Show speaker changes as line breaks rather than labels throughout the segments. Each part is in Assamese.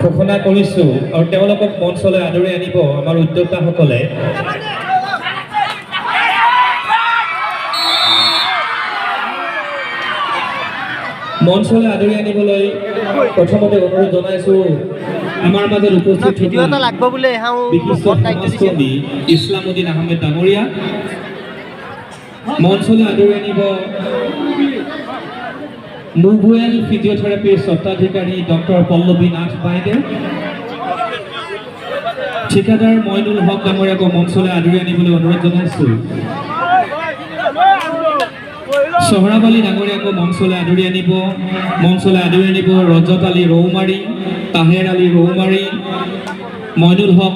ঘোষণা কৰিছোঁ আৰু তেওঁলোকক মঞ্চলৈ আদৰি আনিব আমাৰ উদ্যোক্তাসকলে। মঞ্চলৈ আদৰি আনিবলৈ প্ৰথমতে অনুৰোধ জনাইছোঁ আমাৰ মাজত উপস্থিত বিশিষ্ট সমাজকৰ্মী ইছলামুদ্দিন আহমেদ ডাঙৰীয়া। মঞ্চলৈ আদৰি আনিব মুভৱেল ফিজিঅ'থেৰাপিৰ স্বত্বাধিকাৰী ডক্টৰ পল্লৱী নাথ বাইদেউ। ঠিকাদাৰ মইনুল হক ডাঙৰীয়াক মঞ্চলৈ আদৰি আনিবলৈ অনুৰোধ জনাইছোঁ। সোহৰাব আলী ডাঙৰীয়াক মঞ্চলৈ আদৰি আনিব ৰজত আলী ৰৌমাৰী, তাহেৰ আলী ৰৌমাৰী, মইনুল হক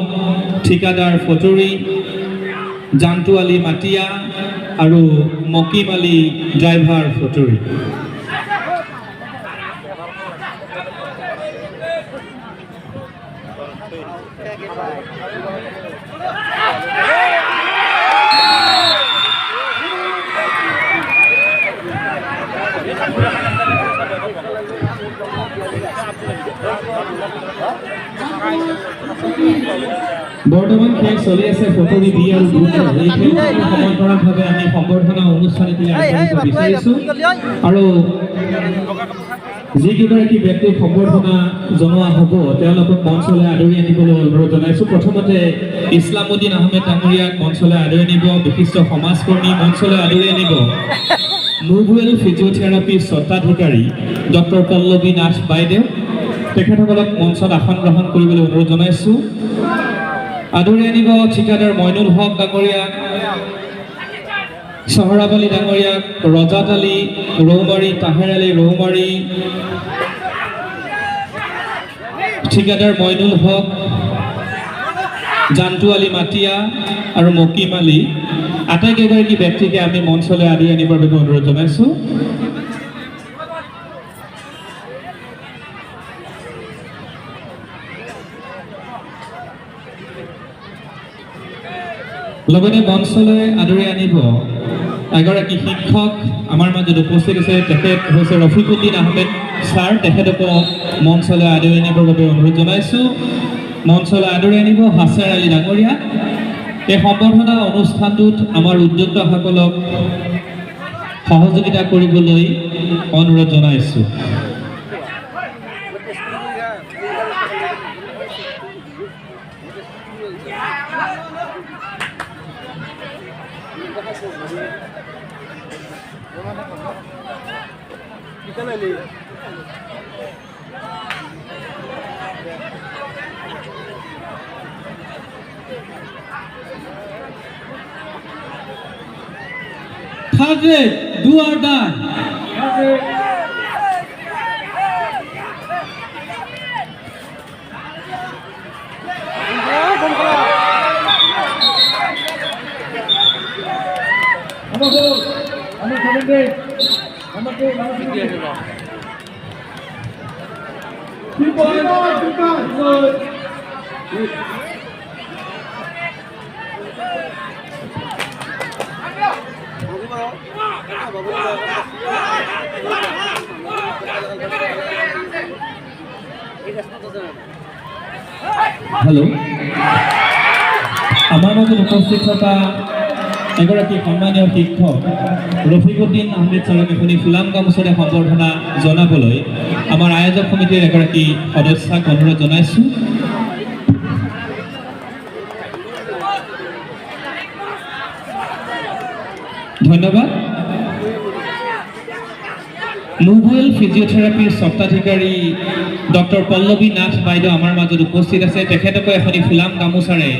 ঠিকাদাৰ ফটৰী, জান্তু আলী মাটিয়া আৰু মকিম আলী ড্ৰাইভাৰ ফটৰী। বৰ্তমান খেল চলি আছে ফটৰী বি আৰু গ্ৰুপৰ। এই খেলখনৰ সমান্তৰালভাৱে আমি সম্বৰ্ধনা অনুষ্ঠান বিচাৰিছোঁ আৰু যিকেইগৰাকী ব্যক্তিক সম্বৰ্ধনা জনোৱা হ'ব তেওঁলোকক মঞ্চলৈ আদৰি আনিবলৈ অনুৰোধ জনাইছোঁ। প্ৰথমতে ইছলামুদ্দিন আহমেদ ডাঙৰীয়াক মঞ্চলৈ আদৰি আনিব, বিশিষ্ট সমাজকৰ্মী মঞ্চলৈ আদৰি আনিব মুভৱেল ফিজিঅ'থেৰাপিৰ স্বত্বাধিকাৰী ডক্টৰ পল্লৱী নাথ বাইদেউ। তেখেতসকলক মঞ্চত আসন গ্ৰহণ কৰিবলৈ অনুৰোধ জনাইছোঁ। আদৰি আনিব ঠিকাদাৰ মইনুল হক ডাঙৰীয়াক, সোহৰাব আলী ডাঙৰীয়াক, ৰজাত আলী ৰৌমাৰী, তাহেৰ আলী ৰৌমাৰী, ঠিকাদাৰ মইনুল হক, জান্তু আলী মাটিয়া আৰু মকিম আলী। আটাইকেইগৰাকী ব্যক্তিকে আমি মঞ্চলৈ আদৰি আনিবৰ বাবে অনুৰোধ জনাইছোঁ। লগতে মঞ্চলৈ আদৰি আনিব এগৰাকী শিক্ষক আমাৰ মাজত উপস্থিত আছে, তেখেত হৈছে ৰফিকুদ্দিন আহমেদ ছাৰ। তেখেতক মঞ্চলৈ আদৰি আনিবৰ বাবে অনুৰোধ জনাইছোঁ। মঞ্চলৈ আদৰি আনিব হাছাৰ আলী ডাঙৰীয়া। এই সম্বৰ্ধনা অনুষ্ঠানটোত আমাৰ উদ্যোক্তাসকলক সহযোগিতা কৰিবলৈ অনুৰোধ জনাইছোঁ। Do or die. হেল্ল', আমাৰ মাজত উপস্থিত থকা এগৰাকী সন্মানীয় শিক্ষক ৰফিকুদ্দিন আহমেদ ছাৰক এখনি ফুলাম গামোচাৰে সম্বৰ্ধনা জনাবলৈ আমাৰ আয়োজক সমিতিৰ এগৰাকী সদস্যক অনুৰোধ জনাইছোঁ। ধন্যবাদ। মুভৱেল ফিজিঅ'থেৰাপিৰ স্বত্বাধিকাৰী ডক্টৰ পল্লৱী নাথ বাইদেউ আমাৰ মাজত উপস্থিত আছে। তেখেতকো এখনি ফুলাম গামোচাৰে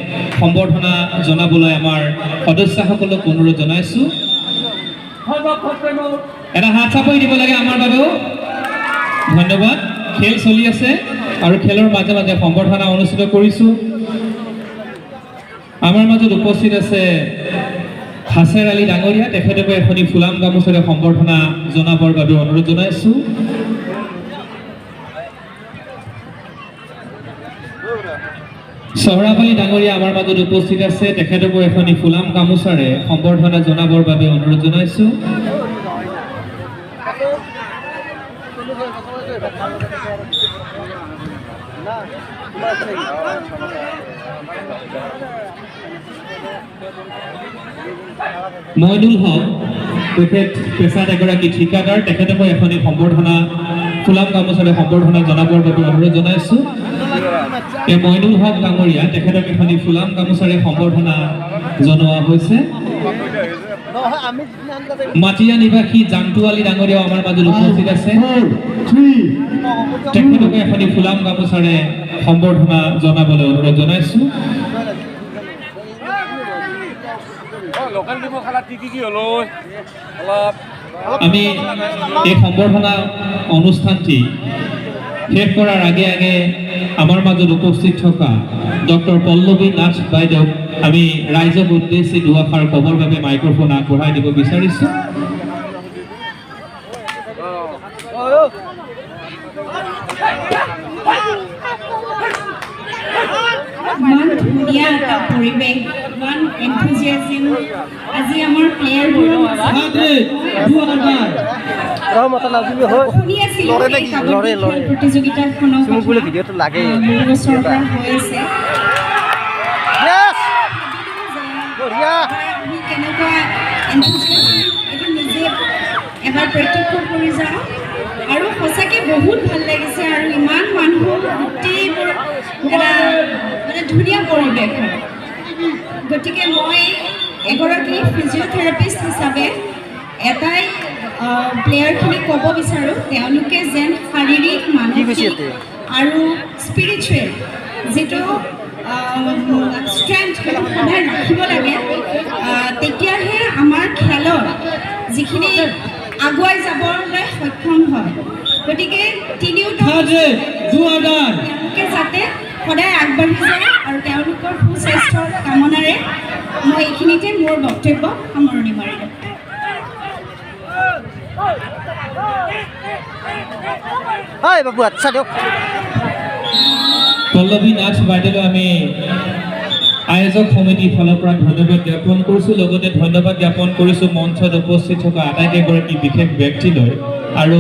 সম্বৰ্ধনা জনাবলৈ আমাৰ সদস্যসকলক অনুৰোধ জনাইছোঁ। এটা হাত চাপৰি দিব লাগে আমাৰ বাবেও। ধন্যবাদ। খেল চলি আছে আৰু খেলৰ মাজে মাজে সম্বৰ্ধনা অনুষ্ঠিত কৰিছোঁ। আমাৰ মাজত উপস্থিত আছে হাছাৰ আলী ডাঙৰীয়া। তেখেতকো এখনি ফুলাম গামোচাৰে সম্বৰ্ধনা জনাবৰ বাবে অনুৰোধ জনাইছোঁ। সোহৰাব আলী ডাঙৰীয়া আমাৰ মাজত উপস্থিত আছে। তেখেতকো এখনি ফুলাম গামোচাৰে সম্বৰ্ধনা জনাবৰ বাবে অনুৰোধ জনাইছোঁ। মইনুল হক তেখেত পেছাত এগৰাকী ঠিকাদাৰ, তেখেতকো এখনি সম্বৰ্ধনা ফুলাম গামোচাৰে সম্বৰ্ধনা জনাবৰ বাবে অনুৰোধ জনাইছোঁ। এই মইনুল হক ডাঙৰীয়া তেখেতক এখনি ফুলাম গামোচাৰে সম্বৰ্ধনা জনোৱা হৈছে। মাটিয়া নিবাসী জাংটুৱালী ডাঙৰীয়াও আমাৰ মাজত উপস্থিত আছে, তেখেতকে এখনি ফুলাম গামোচাৰে সম্বৰ্ধনা জনাবলৈ অনুৰোধ জনাইছোঁ। আমি এই সম্বৰ্ধনা অনুষ্ঠানটি শেষ কৰাৰ আগে আগে আমাৰ মাজত উপস্থিত থকা ডক্টৰ পল্লৱী নাথ বাইদেউক আমি ৰাইজক উদ্দেশ্যি দুআষাৰ ক'বৰ বাবে মাইক্ৰফোন আগবঢ়াই দিব বিচাৰিছোঁ।
ইমান ধুনীয়া এটা পৰিৱেশ, ইমান এনথুজিয়াজিম আজি আমাৰ প্লেয়াৰবোৰৰ শুনি আছিলোঁ এই কাবাডী খেল প্ৰতিযোগিতাখনৰ বহু বছৰৰ পৰা হৈ আছে। কেনেকুৱা এনথুজিয়াজিম এইটো নিজে এবাৰ প্ৰত্যক্ষ কৰি যাওঁ আৰু সঁচাকৈ বহুত ভাল লাগিছে। আৰু ইমান মানুহ গোটেইবোৰ এটা মানে ধুনীয়া পৰিৱেশ। গতিকে মই এগৰাকী ফিজিঅ'থেৰাপিষ্ট হিচাপে এটাই প্লেয়াৰখিনিক ক'ব বিচাৰোঁ, তেওঁলোকে যেন শাৰীৰিক মানসিক আৰু স্পিৰিচুৱেল যিটো ষ্ট্ৰেংথ সেইটো সদায় ৰাখিব লাগে, তেতিয়াহে আমাৰ খেলত যিখিনি আগুৱাই যাবলৈ সক্ষম হয়। গতিকে তিনিওটা তেওঁলোকে যাতে সদায় আগবাঢ়ি যায় আৰু তেওঁলোকৰ সুস্বাস্থ্যৰ কামনাৰে মই এইখিনিতে মোৰ বক্তব্য সামৰণি মাৰিলোঁ।
পল্লৱী নাথ বাইদেউলৈ আমি আয়োজক সমিতিৰ ফালৰ পৰা ধন্যবাদ জ্ঞাপন কৰিছোঁ। লগতে ধন্যবাদ জ্ঞাপন কৰিছোঁ মঞ্চত উপস্থিত থকা আটাইকেইগৰাকী বিশেষ ব্যক্তিলৈ, আৰু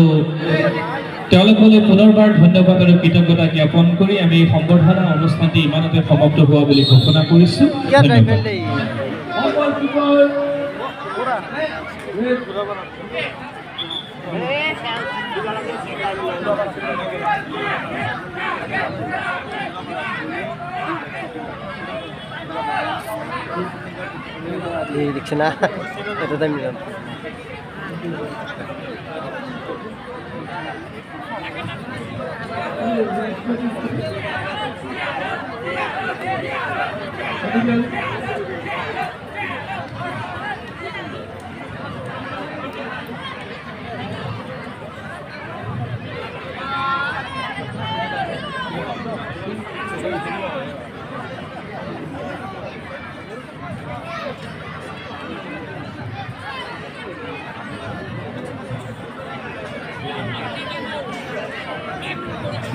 তেওঁলোকলৈ পুনৰবাৰ ধন্যবাদ আৰু কৃতজ্ঞতা জ্ঞাপন কৰি আমি সম্বৰ্ধনা অনুষ্ঠানটি ইমানতে সমাপ্ত হোৱা বুলি ঘোষণা কৰিছোঁ।
দেখছে না এত দাম নিলাম।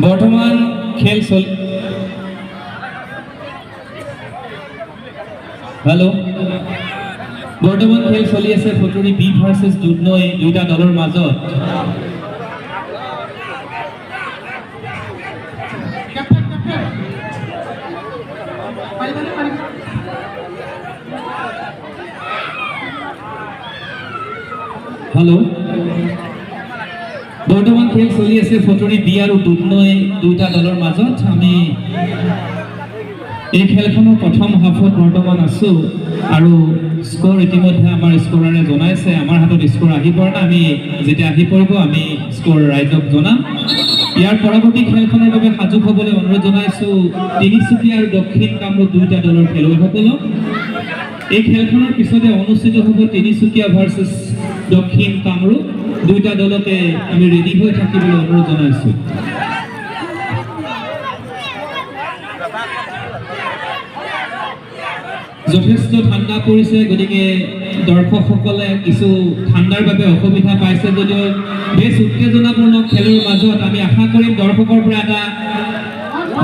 বৰ্তমান খেল চলি আছে ফটুৰি বি ভাৰ্চেছ দুধনৈ, দুইটা দলৰ মাজত। বৰ্তমান খেল চলি আছে ফটুৰি বি আৰু দুধনৈ দুইটা দলৰ মাজত। আমি এই খেলখনৰ প্ৰথম হাফত বৰ্তমান আছোঁ আৰু স্ক'ৰ ইতিমধ্যে আমাৰ স্ক'ৰাৰে জনাইছে। আমাৰ হাতত স্ক'ৰ আহি পৰা নাই, আমি যেতিয়া আহি পৰিব আমি স্ক'ৰ ৰাইজক জনাম। ইয়াৰ পৰৱৰ্তী খেলখনৰ বাবে সাজু হ'বলৈ অনুৰোধ জনাইছোঁ তিনিচুকীয়া আৰু দক্ষিণ কামৰূপ দুইটা দলৰ খেলুৱৈসকলক। এই খেলখনৰ পিছতে অনুষ্ঠিত হ'ব তিনিচুকীয়া ভাৰ্চেছ দক্ষিণ কামৰূপ, দুইটা দলকে আমি ৰেডি হৈ থাকিবলৈ অনুৰোধ জনাইছোঁ। যথেষ্ট ঠাণ্ডা পৰিছে, গতিকে দৰ্শকসকলে কিছু ঠাণ্ডাৰ বাবে অসুবিধা পাইছে যদিও বেছ উত্তেজনাপূৰ্ণ খেলৰ মাজত আমি আশা কৰিম দৰ্শকৰ পৰা এটা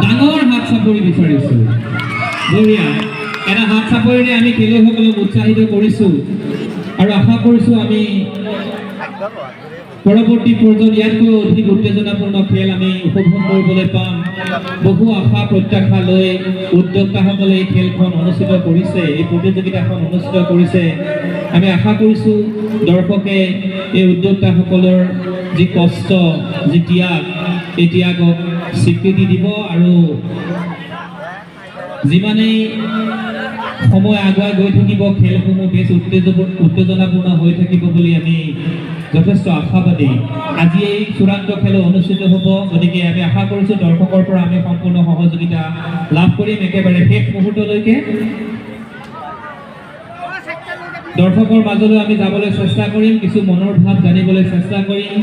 ডাঙৰ হাত চাপৰি বিচাৰিছোঁ। বঢ়িয়া, এটা হাত চাপৰিৰে আমি খেলুৱৈসকলক উৎসাহিত কৰিছোঁ আৰু আশা কৰিছোঁ আমি পৰৱৰ্তী পৰ্যায়ত ইয়াতকৈ অধিক উত্তেজনাপূৰ্ণ খেল আমি উপভোগ কৰিবলৈ পাম। বহু আশা প্ৰত্যাশা লৈ উদ্যোক্তাসকলে এই খেলখন অনুষ্ঠিত কৰিছে, এই প্ৰতিযোগিতাখন অনুষ্ঠিত কৰিছে। আমি আশা কৰিছোঁ দৰ্শকে এই উদ্যোক্তাসকলৰ যি কষ্ট, যি ত্যাগ, এই ত্যাগক স্বীকৃতি দিব আৰু যিমানেই সময় আগুৱাই গৈ থাকিব খেলসমূহ বেছ উত্তেজনাপূৰ্ণ হৈ থাকিব বুলি আমি যথেষ্ট আশাবাদী। আজি এই চূড়ান্ত খেল অনুষ্ঠিত হ'ব, গতিকে আমি আশা কৰিছোঁ দৰ্শকৰ পৰা আমি সম্পূৰ্ণ সহযোগিতা লাভ কৰিম একেবাৰে শেষ মুহূৰ্তলৈকে। দৰ্শকৰ মাজলৈ আমি যাবলৈ চেষ্টা কৰিম, কিছু মনৰ ভাৱ জানিবলৈ চেষ্টা কৰিম।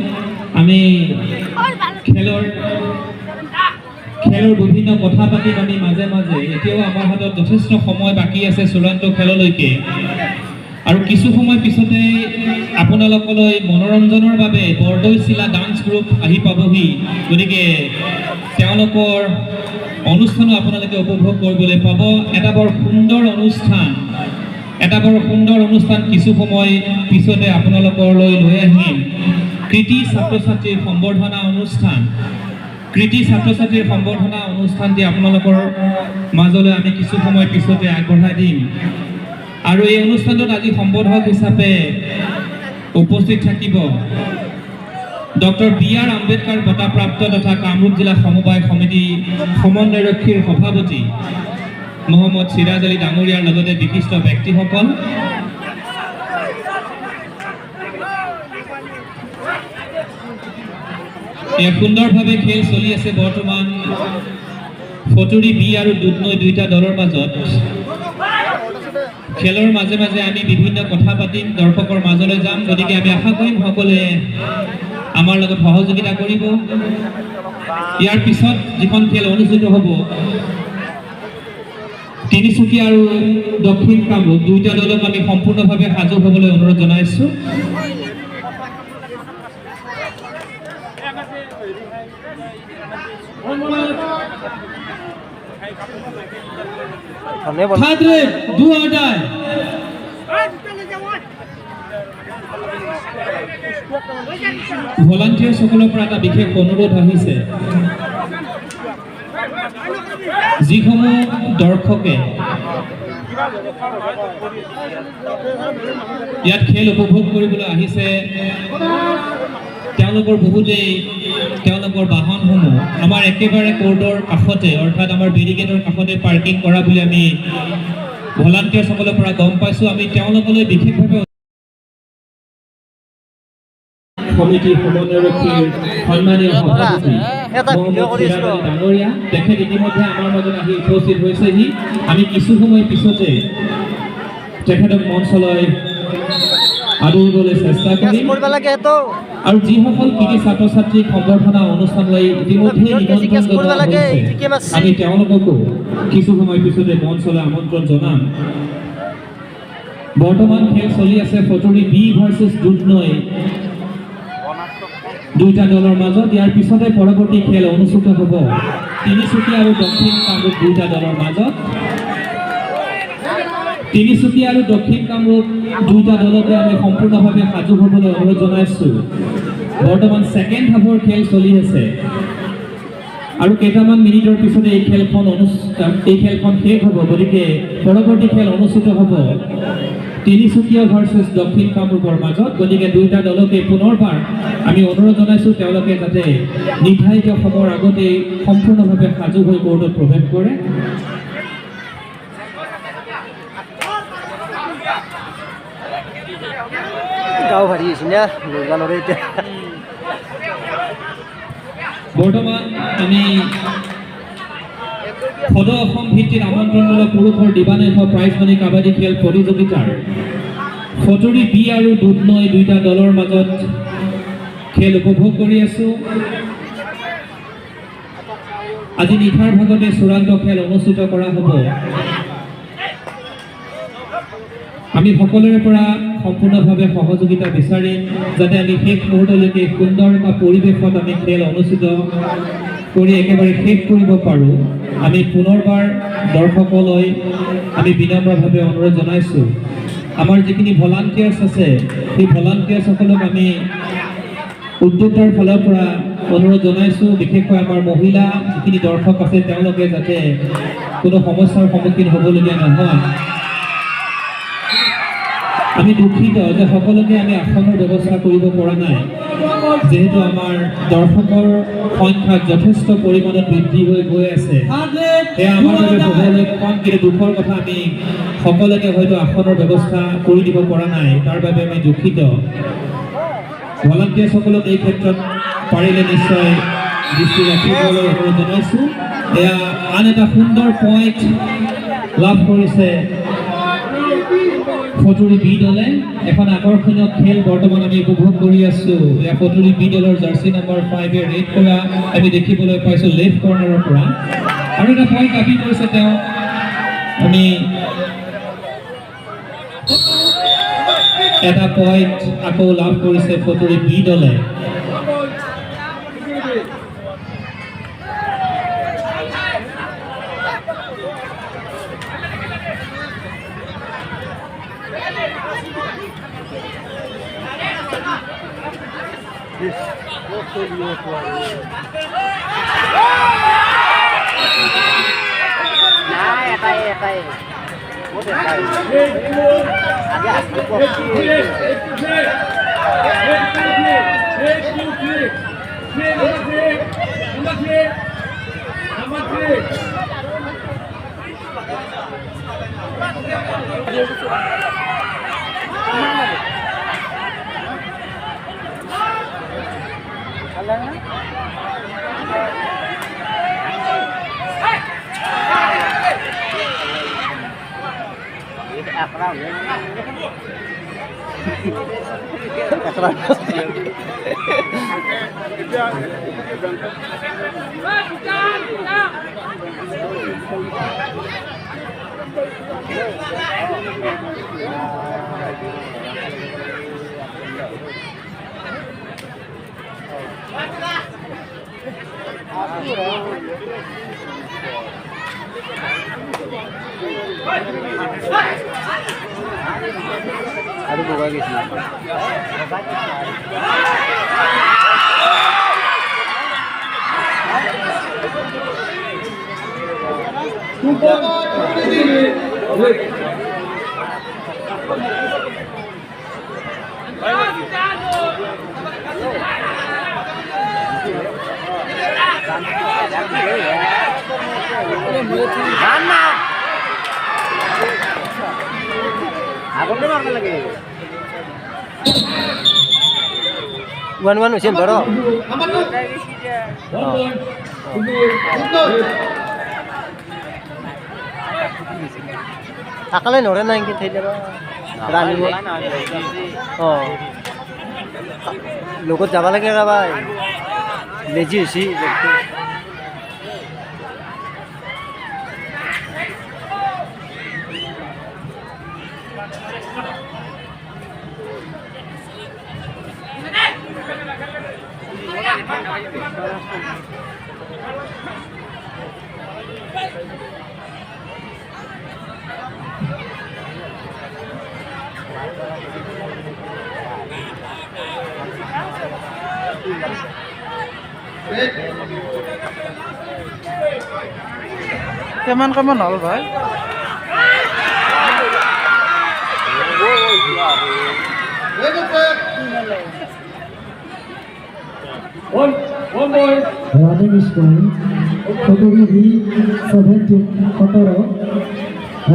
আমি খেলৰ বিভিন্ন কথা পাতিম আমি মাজে মাজে। এতিয়াও আমাৰ হাতত যথেষ্ট সময় বাকী আছে চূড়ান্ত খেললৈকে, আৰু কিছু সময় পিছতে আপোনালোকলৈ মনোৰঞ্জনৰ বাবে বৰদৈচিলা ডান্স গ্ৰুপ আহি পাবহি। গতিকে তেওঁলোকৰ অনুষ্ঠানো আপোনালোকে উপভোগ কৰিবলৈ পাব। এটা বৰ সুন্দৰ অনুষ্ঠান কিছু সময় পিছতে আপোনালোকলৈ লৈ আহিম। কৃতি ছাত্ৰ ছাত্ৰীৰ সম্বৰ্ধনা অনুষ্ঠানটি আপোনালোকৰ মাজলৈ আমি কিছু সময় পিছতে আগবঢ়াই দিম। আৰু এই অনুষ্ঠানটোত আজি সম্বোধক হিচাপে উপস্থিত থাকিব ডক্টৰ B.R. আম্বেদকাৰ বঁটাপ্ৰাপ্ত তথা কামৰূপ জিলা সমবায় সমিতি সমন্বয়ৰক্ষীৰ সভাপতি মহম্মদ চিৰাজ আলী ডাঙৰীয়াৰ লগতে বিশিষ্ট ব্যক্তিসকল। সুন্দৰভাৱে খেল চলি আছে বৰ্তমান ফটুৰি বি আৰু দুধনৈ দুইটা দলৰ মাজত। খেলৰ মাজে মাজে আমি বিভিন্ন কথা পাতিম, দৰ্শকৰ মাজলৈ যাম। গতিকে আমি আশা কৰিম সকলোৱে আমাৰ লগত সহযোগিতা কৰিব। ইয়াৰ পিছত যিখন খেল অনুষ্ঠিত হ'ব তিনিচুকীয়া আৰু দক্ষিণ কামৰূপ দুইটা দলক আমি সম্পূৰ্ণভাৱে সাজু হ'বলৈ অনুৰোধ জনাইছোঁ। ভলান্টিয়াৰসকলৰ পৰা এটা বিশেষ অনুৰোধ আহিছে, যিসমূহ দৰ্শকে ইয়াত খেল উপভোগ কৰিবলৈ আহিছে তেওঁলোকৰ বহুতেই তেওঁলোকৰ বাহনসমূহ আমাৰ একেবাৰে কোৰ্টৰ কাষতে অৰ্থাৎ আমাৰ বেৰিকেডৰ কাষতে পাৰ্কিং কৰা বুলি আমি ভলান্টিয়াৰসকলৰ পৰা গম পাইছোঁ। আমি তেওঁলোকলৈ বিশেষভাৱে সমিতিৰ সমন্বয়ৰক্ষীৰ সন্মানীয় সভাপতি ডাঙৰীয়া তেখেত ইতিমধ্যে আমাৰ মাজত আহি উপস্থিত হৈছেহি। আমি কিছু সময় পিছতে তেখেতক মঞ্চলৈ আদৰিবলৈ চেষ্টা কৰিম। আৰু যিসকল কৃতি ছাত্ৰ ছাত্ৰীক সম্বৰ্ধনা অনুষ্ঠানলৈ ইতিমধ্যে নিমন্ত্ৰণ জনোৱা হৈছে, আমি তেওঁলোককো কিছু সময় পিছতে মঞ্চলৈ আমন্ত্ৰণ জনাম। বৰ্তমান খেল চলি আছে ফটুৰি বি ভাৰ্চেছ দুধনৈ দুইটা দলৰ মাজত। ইয়াৰ পিছতে পৰৱৰ্তী খেল অনুষ্ঠিত হ'ব তিনিচুকীয়া আৰু দক্ষিণ কামৰূপ দুইটা দলৰ মাজত। তিনিচুকীয়া আৰু দক্ষিণ কামৰূপ দুইটা দলকে আমি সম্পূৰ্ণভাৱে সাজু হ'বলৈ অনুৰোধ জনাইছোঁ। বৰ্তমান ছেকেণ্ড হাফৰ খেল চলি আছে আৰু কেইটামান মিনিটৰ পিছতে এই খেলখন শেষ হ'ব। গতিকে পৰৱৰ্তী খেল অনুষ্ঠিত হ'ব তিনিচুকীয়া ভাৰ্চেছ দক্ষিণ কামৰূপৰ মাজত। গতিকে দুইটা দলকে পুনৰবাৰ আমি অনুৰোধ জনাইছোঁ তেওঁলোকে যাতে নিৰ্ধাৰিত সময়ৰ আগতেই সম্পূৰ্ণভাৱে সাজু হৈ কোৰ্টত প্ৰৱেশ কৰে। বৰ্তমান আমি সদৌ অসম ভিত্তিত আমন্ত্ৰণমূলক পুৰুষৰ দিবানৈশ প্ৰাইজ মানি কাবাডী খেল প্ৰতিযোগিতাৰ ফটুৰি বি আৰু দুধনৈ দুইটা দলৰ মাজত খেল উপভোগ কৰি আছোঁ। আজি নিশাৰ ভাগতে চূড়ান্ত খেল অনুষ্ঠিত কৰা হ'ব। আমি সকলোৰে পৰা সম্পূৰ্ণভাৱে সহযোগিতা বিচাৰিম যাতে আমি শেষ মুহূৰ্তলৈকে সুন্দৰ এটা পৰিৱেশত আমি খেল অনুষ্ঠিত কৰি একেবাৰে শেষ কৰিব পাৰোঁ। আমি পুনৰবাৰ দৰ্শকলৈ আমি বিনম্ৰভাৱে অনুৰোধ জনাইছোঁ আমাৰ যিখিনি ভলাণ্টিয়াৰ্ছ আছে সেই ভলাণ্টিয়াৰ্ছসকলক আমি উদ্যোগৰ ফালৰ পৰা অনুৰোধ জনাইছোঁ, বিশেষকৈ আমাৰ মহিলা যিখিনি দৰ্শক আছে তেওঁলোকে যাতে কোনো সমস্যাৰ সন্মুখীন হ'বলগীয়া নহয়। আমি দুখিত যে সকলোকে আমি আসনৰ ব্যৱস্থা কৰিব পৰা নাই, যিহেতু আমাৰ দৰ্শকৰ সংখ্যা যথেষ্ট পৰিমাণত বৃদ্ধি হৈ গৈ আছে। সেয়া আমাৰ বাবে বহু লক্ষণ, কিন্তু দুখৰ কথা আমি সকলোকে হয়তো আসনৰ ব্যৱস্থা কৰি দিব পৰা নাই, তাৰ বাবে আমি দুখিত। ভলাণ্টিয়াৰ্ছসকলক এই ক্ষেত্ৰত পাৰিলে নিশ্চয় দৃষ্টি ৰাখিবলৈ অনুৰোধ জনাইছোঁ। এয়া আন এটা সুন্দৰ পইণ্ট লাভ কৰিছে ফটুৰি বি দলে। এখন আকৰ্ষণীয় খেল বৰ্তমান আমি উপভোগ কৰি আছোঁ। এয়া ফটুৰি বি দলৰ জাৰ্চি নম্বৰ 5 ৰেড কৰা আমি দেখিবলৈ পাইছোঁ লেফ্ট কৰ্নাৰৰ পৰা। আৰু এটা পইণ্ট দাবী কৰিছে তেওঁ, আমি এটা পইণ্ট আকৌ লাভ কৰিছে ফটুৰি বি দলে।
আৰু বগা গৈছিল আগতে মারবে লাগে 1-1 হইছেন বড় আকালে নরে না ইনকে থেইলে রানি লগত যাবা লাগে রাবা লেজি হইছি
কেমন কেমন হল ভাই
running scoring Foturi B 17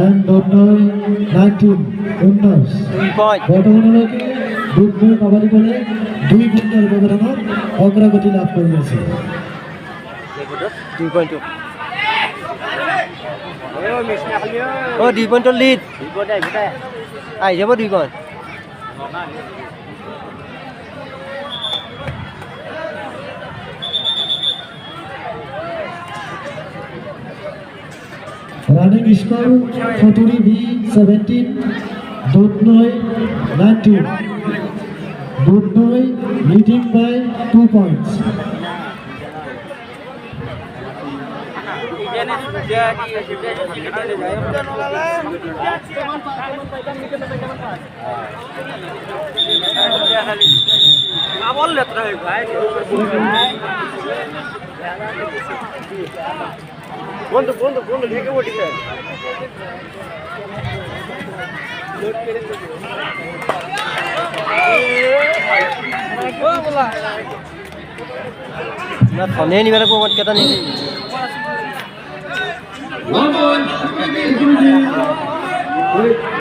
and Donnoi 19 winners বৰ্তমানলৈকে দুই কাবাডী দলে 2 পইণ্টৰ ব্যৱধানত অগ্ৰগতি লাভ কৰি আছে
2 পইণ্ট ও 2 পইণ্টৰ লিড আহি যাব 2 point
running score Foturi B 17 Donnoi 19 Donnoi leading by 2 points
বন্ধু বন্ধু বন্ধু থেকে উঠিছে না ফোনে নিবে লাগবো আমার কেটা নিবি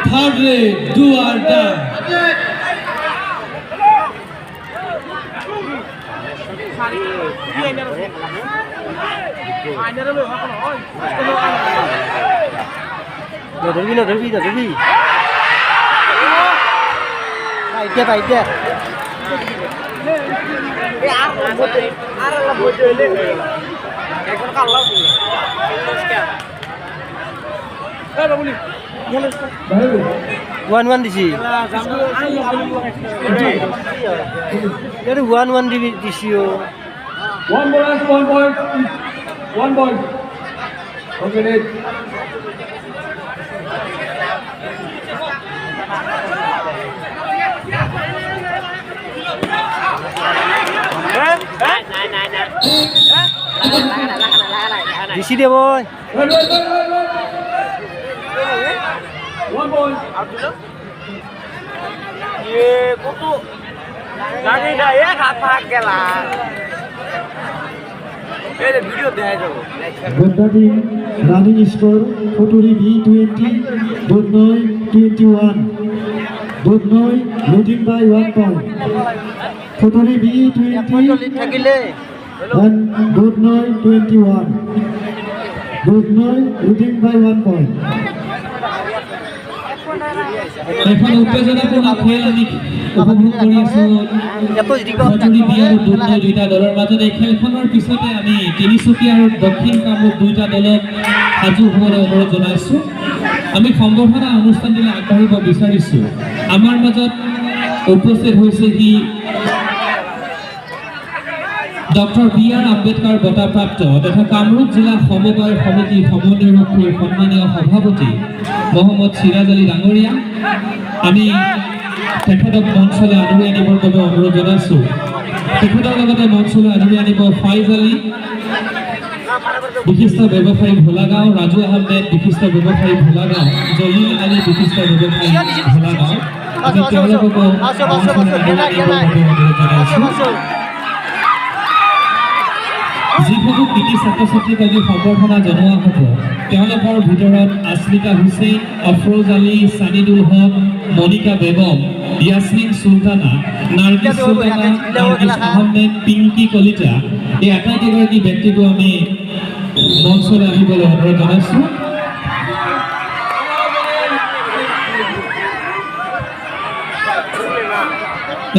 থার্ড রেড ডু আর ডাই
ধরবি না ধরবি না ধরবি পাইতে পাইতে ওয়ান ওয়ান দিছি ওয়ান ওয়ান দিছি ও
One bonus, 1 point. 1 point. Okay, next.
দিছি দে বই
Wait. 1 point. Gandhati running score Koturi V20 Dudnoi 21 Dudnoi leading by 1 point Koturi V20
থাকিলে
and Dudnoi 21 Dudnoi leading by 1 point
এখন উত্তেজনাপূৰ্ণ খেল আমি উপভোগ কৰি আছো খটুৰি বি আৰু দুধনৈ দুইটা দলৰ মাজত এই খেলখনৰ পিছতে আমি তিনিচুকীয়া আৰু দক্ষিণ কামৰূপ দুইটা দলক সাজু হ'বলৈ অনুৰোধ জনাইছোঁ আমি সম্বৰ্ধনা অনুষ্ঠানটিলৈ আগবাঢ়িব বিচাৰিছোঁ আমাৰ মাজত উপস্থিত হৈছেহি ডক্টৰ বি আৰ আম্বেদকাৰ বঁটাপ্ৰাপ্ত তথা কামৰূপ জিলা সমবায় সমিতি সমন্বয়ৰক্ষীৰ সন্মানীয় সভাপতি মহম্মদ সিৰাজ আলী ডাঙৰীয়া আমি তেখেতক মঞ্চলৈ আদৰি আনিবৰ বাবে অনুৰোধ জনাইছোঁ তেখেতৰ লগতে মঞ্চলৈ আদৰি আনিব ফাইজ আলী বিশিষ্ট ব্যৱসায়ী ভোলাগাঁও ৰাজু আহমেদ বিশিষ্ট ব্যৱসায়ী ভোলাগাঁও জলিল আলী বিশিষ্ট ব্যৱসায়ী ভোলাগাঁও আমি তেওঁলোককো মঞ্চলৈ আদৰি আনিবৰ বাবে অনুৰোধ জনাইছোঁ যিসকল কৃতি ছাত্ৰ ছাত্ৰীক আজি সম্বৰ্ধনা জনোৱা হ'ব তেওঁলোকৰ ভিতৰত আছমিতা হুছেইন অফৰোজ আলী ছানিদুল হক মনিকা বেগম ইয়াসমিন সুলতানা নাৰ্গিছ সুলতানা নাৰ্গিছ আহমেদ পিংকি কলিতা এই আটাইকেইগৰাকী ব্যক্তিকো আমি মঞ্চলৈ আহিবলৈ অনুৰোধ জনাইছোঁ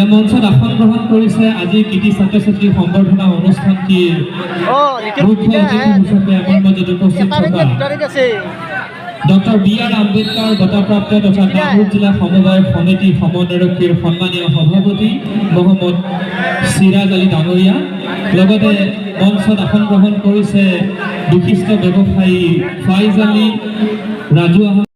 মঞ্চত আসন গ্ৰহণ কৰিছে আজি কৃতি ছাত্ৰ ছাত্ৰী সম্বৰ্ধনা অনুষ্ঠানটিৰ মুখ্য অতিথি হিচাপে আমাৰ মাজত উপস্থিত থকা ডক্টৰ বি আৰ আম্বেদকাৰ বঁটাপ্ৰাপ্ত তথা কামৰূপ জিলা সমবায় সমিতি সমন্বয়ৰক্ষীৰ সন্মানীয় সভাপতি মহম্মদ সিৰাজ আলী ডাঙৰীয়া লগতে মঞ্চত আসন গ্ৰহণ কৰিছে বিশিষ্ট ব্যৱসায়ী ফাইজ আলী ৰাজু আহমেদ